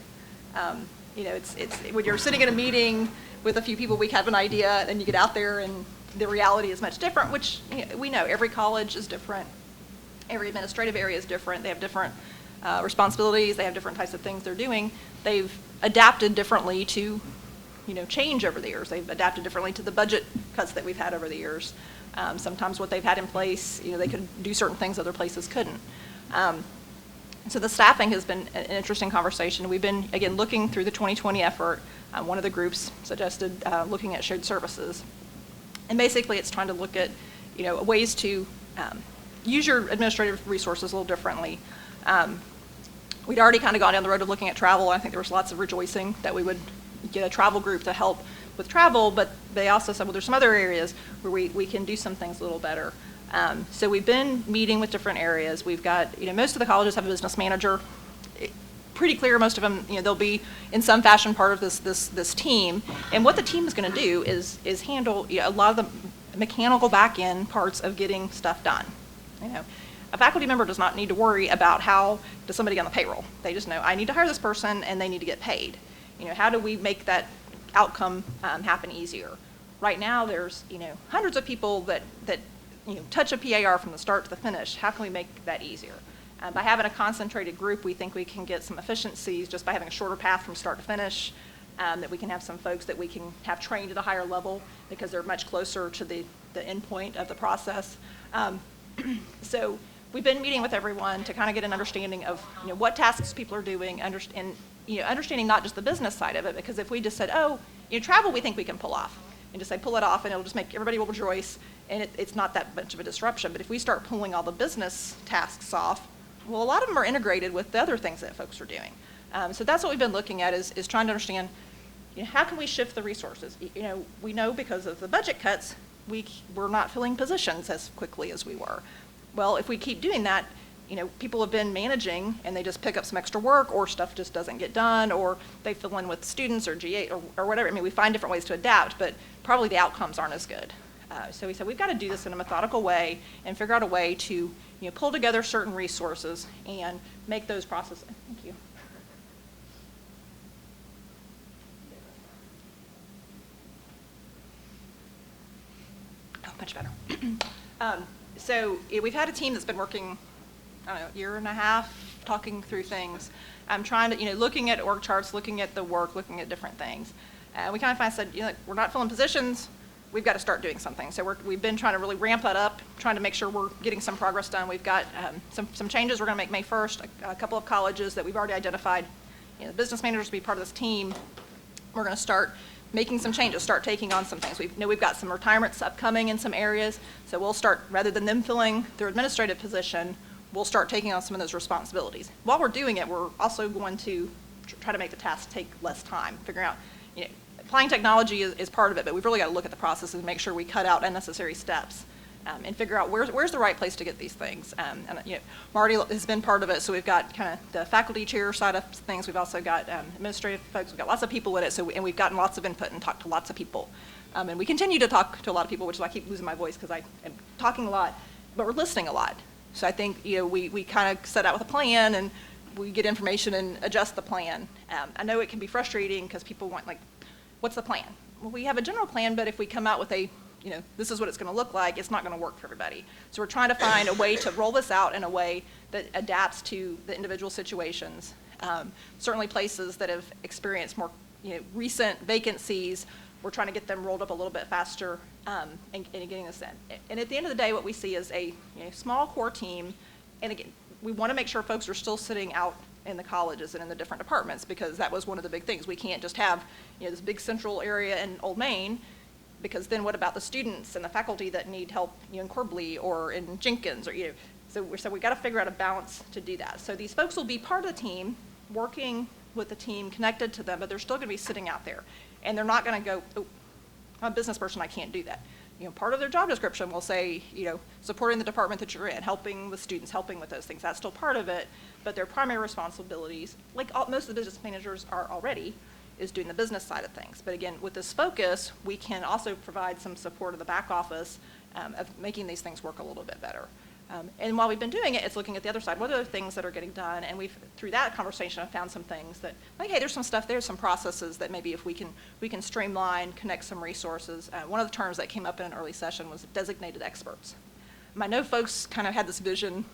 It's when you're sitting in a meeting with a few people, we have an idea, and you get out there, and the reality is much different, which we know every college is different. Every administrative area is different. They have different responsibilities. They have different types of things they're doing. They've adapted differently to, change over the years. They've adapted differently to the budget cuts that we've had over the years. Sometimes what they've had in place, they could do certain things other places couldn't. So the staffing has been an interesting conversation. We've been, again, looking through the 2020 effort. One of the groups suggested looking at shared services. And basically it's trying to look at, ways to use your administrative resources a little differently. We'd already kind of gone down the road of looking at travel. I think there was lots of rejoicing that we would get a travel group to help with travel, but they also said, well, there's some other areas where we can do some things a little better. So we've been meeting with different areas. We've got, most of the colleges have a business manager. Pretty clear, most of them, they'll be in some fashion part of this team. And what the team is going to do is handle a lot of the mechanical back-end parts of getting stuff done. A faculty member does not need to worry about how does somebody get on the payroll. They just know, I need to hire this person and they need to get paid. How do we make that outcome happen easier? Right now, there's, hundreds of people that touch a PAR from the start to the finish. How can we make that easier? By having a concentrated group, we think we can get some efficiencies just by having a shorter path from start to finish, that we can have some folks that we can have trained at a higher level because they're much closer to the end point of the process. So we've been meeting with everyone to kind of get an understanding of what tasks people are doing, and understanding not just the business side of it, because if we just said, oh, travel we think we can pull off, and just say pull it off and it'll just make everybody will rejoice, and it's not that much of a disruption. But if we start pulling all the business tasks off, well, a lot of them are integrated with the other things that folks are doing. So that's what we've been looking at is trying to understand, how can we shift the resources? We know because of the budget cuts, we're not filling positions as quickly as we were. Well, if we keep doing that, people have been managing and they just pick up some extra work, or stuff just doesn't get done, or they fill in with students or GA or whatever. I mean, we find different ways to adapt, but probably the outcomes aren't as good. So we said, we've got to do this in a methodical way and figure out a way to, pull together certain resources and make those processes. Thank you. Oh, much better. We've had a team that's been working, I don't know, year and a half, talking through things. I'm trying to, looking at org charts, looking at the work, looking at different things. We kind of said, we're not filling positions. We've got to start doing something. So we've been trying to really ramp that up, trying to make sure we're getting some progress done. We've got some changes we're going to make May 1st, a couple of colleges that we've already identified. The business managers will be part of this team. We're going to start making some changes, start taking on some things. We've got some retirements upcoming in some areas, so we'll start, rather than them filling their administrative position, we'll start taking on some of those responsibilities. While we're doing it, we're also going to try to make the tasks take less time, figuring out, applying technology is part of it, but we've really got to look at the process and make sure we cut out unnecessary steps and figure out where's the right place to get these things. Marty has been part of it, so we've got kind of the faculty chair side of things. We've also got administrative folks. We've got lots of people in it, and we've gotten lots of input and talked to lots of people. And we continue to talk to a lot of people, which is why I keep losing my voice because I am talking a lot, but we're listening a lot. So I think we kind of set out with a plan, and we get information and adjust the plan. I know it can be frustrating because people want, what's the plan? Well, we have a general plan, but if we come out with this is what it's going to look like, it's not going to work for everybody. So we're trying to find a way to roll this out in a way that adapts to the individual situations. Certainly places that have experienced more recent vacancies, we're trying to get them rolled up a little bit faster and getting this in. And at the end of the day, what we see is a small core team. And again, we want to make sure folks are still sitting out in the colleges and in the different departments, because that was one of the big things. We can't just have this big central area in Old Main, because then what about the students and the faculty that need help in Corbly or in Jenkins or so we got to figure out a balance to do that. So these folks will be part of the team, working with the team, connected to them, but they're still going to be sitting out there, and they're not going to go, oh, I'm a business person, I can't do that. Part of their job description will say, supporting the department that you're in, helping with students, helping with those things. That's still part of it, but their primary responsibilities, most of the business managers are already, is doing the business side of things. But again, with this focus, we can also provide some support of the back office of making these things work a little bit better. And while we've been doing it, it's looking at the other side. What are the things that are getting done? And through that conversation, I've found some things that, hey, there's some stuff, there's some processes that maybe if we can streamline, connect some resources. One of the terms that came up in an early session was designated experts. I know folks kind of had this vision,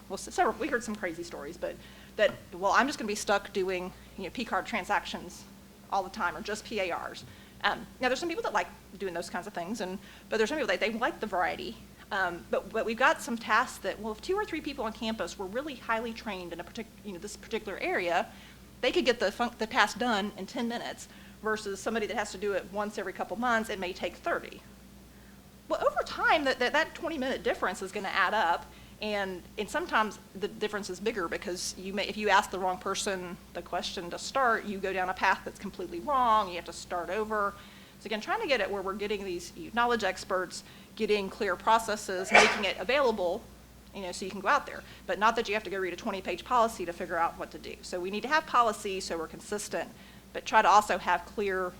we heard some crazy stories, but I'm just going to be stuck doing P-card transactions all the time, or just PARs. Now, there's some people that like doing those kinds of things, but there's some people that they like the variety. But we've got some tasks that, if 2 or 3 people on campus were really highly trained in this particular area, they could get the task done in 10 minutes, versus somebody that has to do it once every couple months, it may take 30. Well, over time, that 20-minute difference is going to add up, and sometimes the difference is bigger because if you ask the wrong person the question to start, you go down a path that's completely wrong, you have to start over. So again, trying to get it where we're getting these knowledge experts, getting clear processes, making it available, so you can go out there. But not that you have to go read a 20-page policy to figure out what to do. So we need to have policy so we're consistent, but try to also have clear,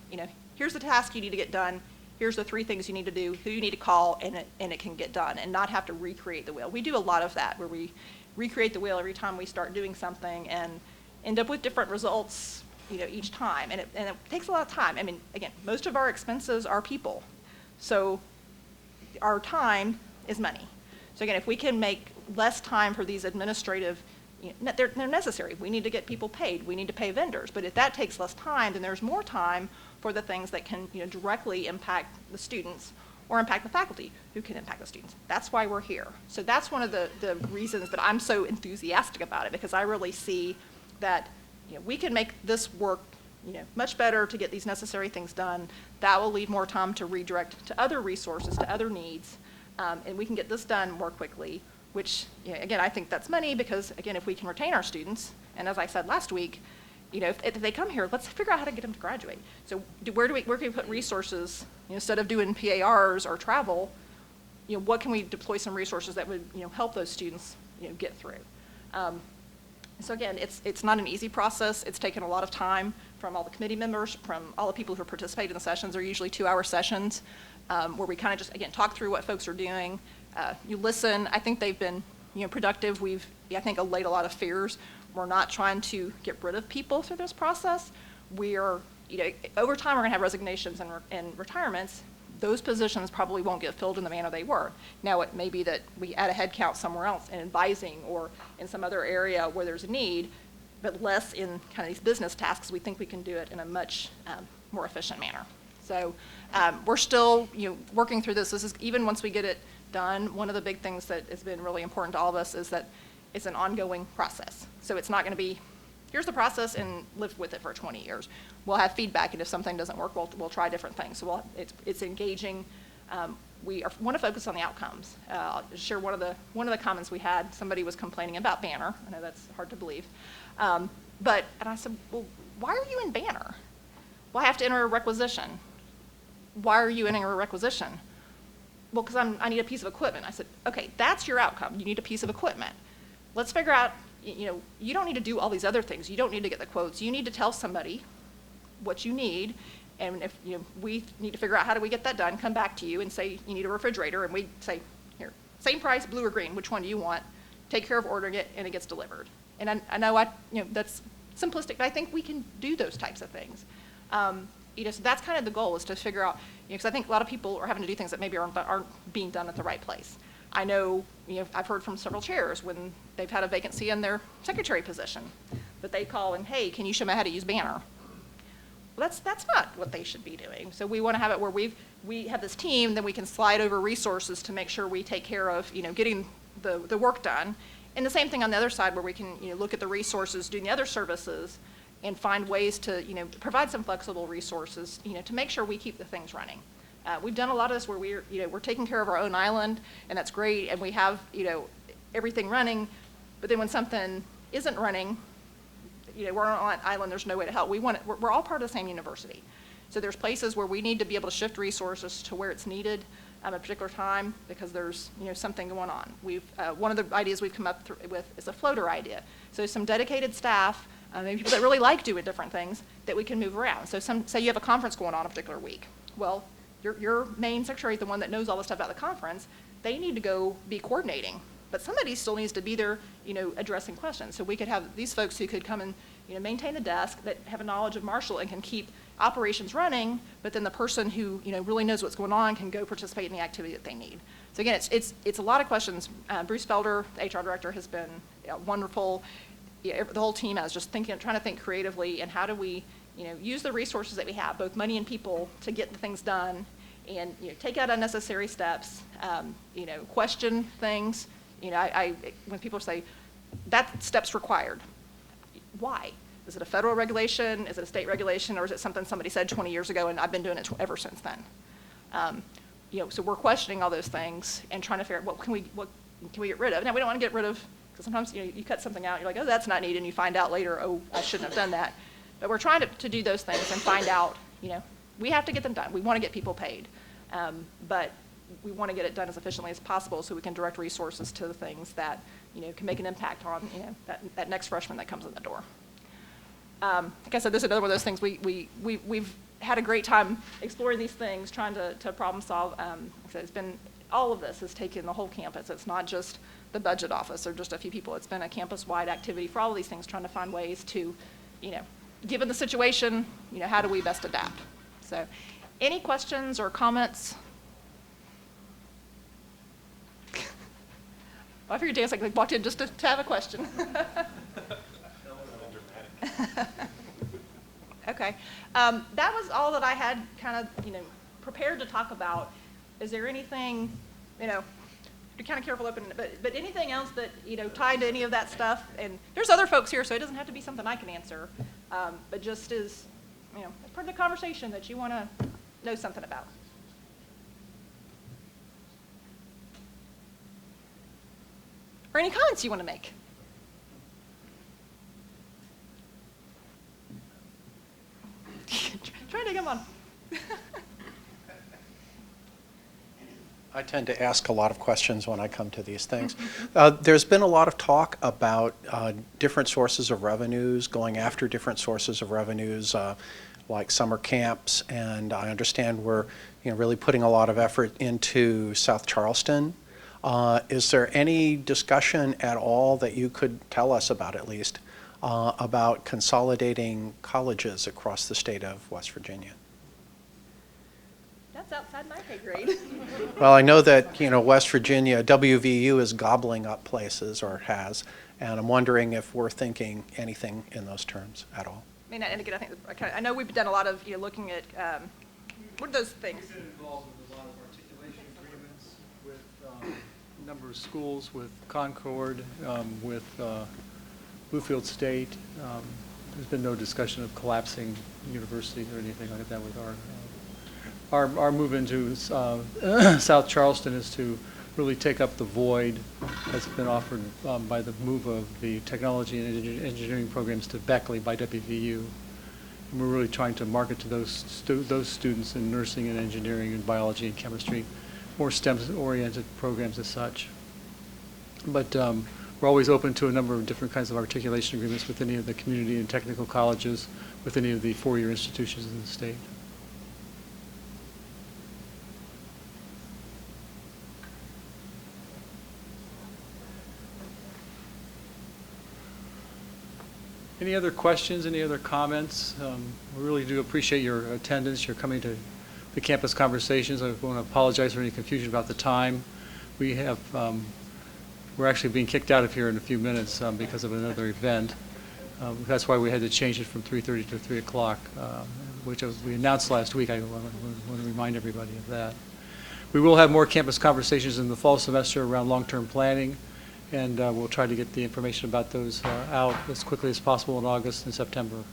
here's the task you need to get done, here's the 3 things you need to do, who you need to call, and it can get done, and not have to recreate the wheel. We do a lot of that, where we recreate the wheel every time we start doing something and end up with different results, each time, and it takes a lot of time. I mean, again, most of our expenses are people, so our time is money. So again, if we can make less time for these administrative, they're necessary. We need to get people paid. We need to pay vendors. But if that takes less time, then there's more time for the things that can directly impact the students or impact the faculty who can impact the students. That's why we're here. So that's one of the reasons that I'm so enthusiastic about it, because I really see that we can make this work much better to get these necessary things done. That will leave more time to redirect to other resources, to other needs, and we can get this done more quickly, which, again, I think that's money, because, again, if we can retain our students, and as I said last week, if they come here, let's figure out how to get them to graduate. So where can we put resources, instead of doing PARs or travel, what can we deploy some resources that would, help those students, get through? So again, it's not an easy process. It's taken a lot of time from all the committee members, from all the people who participate in the sessions. They're usually 2-hour sessions. where we kind of just, again, talk through what folks are doing. You listen. I think they've been, productive. We've, I think, allayed a lot of fears. We're not trying to get rid of people through this process. We are, over time, we're going to have resignations and retirements. Those positions probably won't get filled in the manner they were. Now, it may be that we add a head count somewhere else in advising or in some other area where there's a need, but less in kind of these business tasks. We think we can do it in a much more efficient manner. So we're still, working through this. This is, even once we get it done, one of the big things that has been really important to all of us is that it's an ongoing process. So it's not going to be, here's the process and live with it for 20 years. We'll have feedback, and if something doesn't work, we'll try different things. So it's engaging. We want to focus on the outcomes. I'll share one of the comments we had. Somebody was complaining about Banner. I know that's hard to believe. And I said, well, why are you in Banner? Well, I have to enter a requisition. Why are you entering a requisition? Well, because I need a piece of equipment. I said, okay, that's your outcome. You need a piece of equipment. Let's figure out, you don't need to do all these other things. You don't need to get the quotes. You need to tell somebody what you need. And if we need to figure out how do we get that done, come back to you and say you need a refrigerator, and we say, here, same price, blue or green, which one do you want? Take care of ordering it, and it gets delivered. And I know that's simplistic, but I think we can do those types of things. So that's kind of the goal, is to figure out, because I think a lot of people are having to do things that maybe aren't being done at the right place. I know, I've heard from several chairs when they've had a vacancy in their secretary position, that they call and, hey, can you show me how to use Banner? Well, that's not what they should be doing. So we want to have it where we have this team, then we can slide over resources to make sure we take care of, getting the work done. And the same thing on the other side, where we can, look at the resources, doing the other services, and find ways to, provide some flexible resources, to make sure we keep the things running. We've done a lot of this where we're taking care of our own island, and that's great, and we have, everything running, but then when something isn't running, we're on an island, there's no way to help. We're all part of the same university. So there's places where we need to be able to shift resources to where it's needed at a particular time, because there's, something going on. One of the ideas we've come up with is a floater idea. So some dedicated staff, maybe people that really like doing different things, that we can move around. So say you have a conference going on a particular week. Well, your main secretary is the one that knows all the stuff about the conference. They need to go be coordinating, but somebody still needs to be there, addressing questions. So we could have these folks who could come and, maintain the desk, that have a knowledge of Marshall and can keep operations running, but then the person who, really knows what's going on can go participate in the activity that they need. So again, it's a lot of questions. Bruce Felder, the HR director, has been wonderful. The whole team is just trying to think creatively, and how do we, use the resources that we have, both money and people, to get the things done, and take out unnecessary steps, question things. When people say that step's required, why? Is it a federal regulation? Is it a state regulation? Or is it something somebody said 20 years ago and I've been doing it ever since then? So we're questioning all those things and trying to figure out what can we get rid of. Now, we don't want to get rid of, because sometimes you cut something out, you're like, oh, that's not needed, and you find out later, oh, I shouldn't have done that. But we're trying to do those things and find out, we have to get them done. We want to get people paid. But we want to get it done as efficiently as possible, so we can direct resources to the things that, can make an impact on, that next freshman that comes in the door. Like I said, this is another one of those things we've had a great time exploring these things, trying to problem solve. Like I said, it's been, all of this has taken the whole campus. It's not just the budget office or just a few people. It's been a campus-wide activity for all of these things, trying to find ways to, given the situation, how do we best adapt? So, any questions or comments? Well, I figured Dan's like walked in just to have a question. Okay. That was all that I had kind of, prepared to talk about. Is there anything, be kind of careful opening it, but anything else that, tied to any of that stuff? And there's other folks here, so it doesn't have to be something I can answer, but just as, part of the conversation that you want to know something about. Or any comments you want to make? Try to come on. I tend to ask a lot of questions when I come to these things. There's been a lot of talk about different sources of revenues, going after different sources of revenues, like summer camps, and I understand we're really putting a lot of effort into South Charleston. Is there any discussion at all that you could tell us about, at least, about consolidating colleges across the state of West Virginia? That's outside my pay grade. Well, I know that, West Virginia, WVU is gobbling up places, or has, and I'm wondering if we're thinking anything in those terms at all. I mean, and again, I know we've done a lot of, looking at, what are those things? We've been involved with a lot of articulation agreements with a number of schools, with Concord, with Bluefield State. There's been no discussion of collapsing universities or anything like that with our move into South Charleston is to really take up the void that's been offered by the move of the technology and engineering programs to Beckley by WVU. And we're really trying to market to those students in nursing and engineering and biology and chemistry, more STEM-oriented programs as such. But we're always open to a number of different kinds of articulation agreements with any of the community and technical colleges, with any of the four-year institutions in the state. Any other questions, any other comments? We really do appreciate your attendance, your coming to the campus conversations. I want to apologize for any confusion about the time. We're actually being kicked out of here in a few minutes because of another event. That's why we had to change it from 3:30 to 3 o'clock, which we announced last week. I want to remind everybody of that. We will have more campus conversations in the fall semester around long-term planning, and we'll try to get the information about those out as quickly as possible in August and September.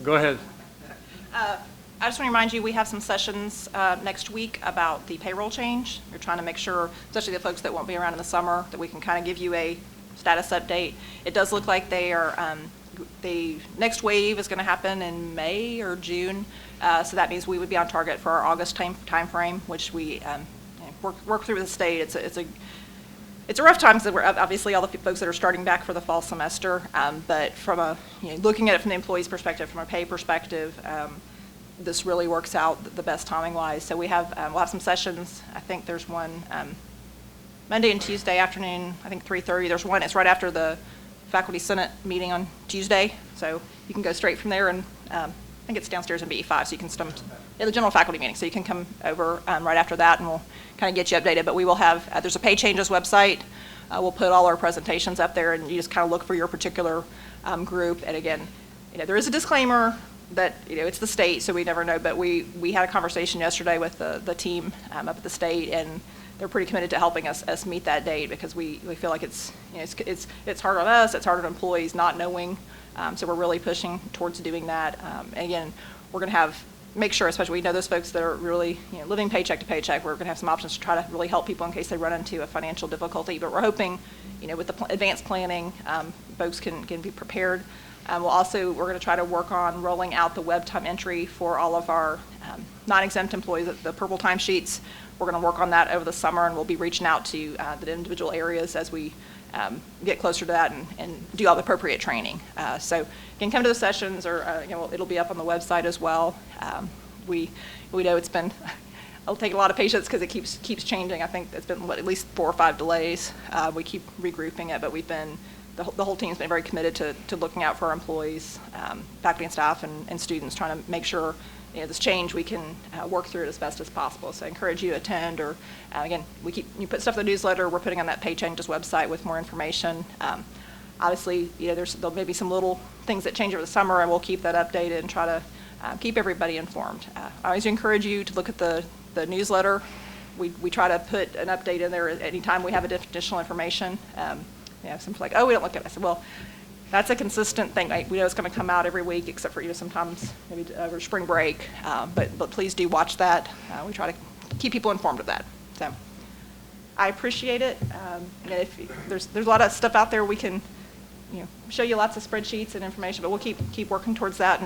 Go ahead. I just want to remind you, we have some sessions next week about the payroll change. We're trying to make sure, especially the folks that won't be around in the summer, that we can kind of give you a status update. It does look like they are, the next wave is going to happen in May or June, so that means we would be on target for our August time frame, which we work through with the state. It's a rough time because we're obviously all the folks that are starting back for the fall semester, but from a looking at it from the employee's perspective, from a pay perspective, this really works out the best timing wise. So we'll have some sessions. I think there's one Monday and Tuesday afternoon. I think 3:30. There's one. It's right after the faculty senate meeting on Tuesday, so you can go straight from there, and I think it's downstairs in BE5, so you can the general faculty meeting, so you can come over right after that, and we'll kind of get you updated. But we will have there's a Pay Changes website. We'll put all our presentations up there, and you just kind of look for your particular group. And again, there is a disclaimer that it's the state, so we never know. But we had a conversation yesterday with the team up at the state, and they're pretty committed to helping us meet that date, because we feel like it's hard on us, it's hard on employees not knowing. So we're really pushing towards doing that. And again, we're going to make sure, especially we know those folks that are really living paycheck to paycheck, we're going to have some options to try to really help people in case they run into a financial difficulty. But we're hoping, with the advanced planning, folks can be prepared. We're going to try to work on rolling out the web time entry for all of our non-exempt employees, the purple timesheets. We're going to work on that over the summer, and we'll be reaching out to the individual areas as we get closer to that and do all the appropriate training. So you can come to the sessions, or it'll be up on the website as well. We know it'll take a lot of patience because it keeps changing. I think it's been at least 4 or 5 delays. We keep regrouping it, but the whole team's been very committed to looking out for our employees, faculty and staff, and students, trying to make sure this change, we can work through it as best as possible. So I encourage you to attend, or again, you put stuff in the newsletter. We're putting on that Pay Changes website with more information. Obviously, there may be some little things that change over the summer, and we'll keep that updated and try to keep everybody informed. I always encourage you to look at the newsletter. We try to put an update in there anytime we have additional information. Some like, oh, we don't look at it. I said, well, that's a consistent thing. We know it's going to come out every week, except for sometimes maybe over spring break. But please do watch that. We try to keep people informed of that. So I appreciate it. And if there's a lot of stuff out there, we can show you lots of spreadsheets and information, but we'll keep working towards that.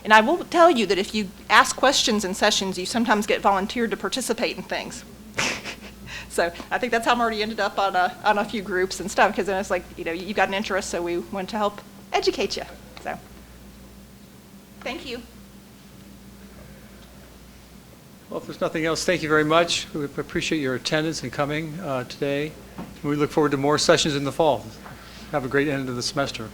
And I will tell you that if you ask questions in sessions, you sometimes get volunteered to participate in things. So I think that's how Marty ended up on a few groups and stuff, because then it's like, you've got an interest, so we want to help educate you. So thank you. Well, if there's nothing else, thank you very much. We appreciate your attendance and coming today. We look forward to more sessions in the fall. Have a great end of the semester.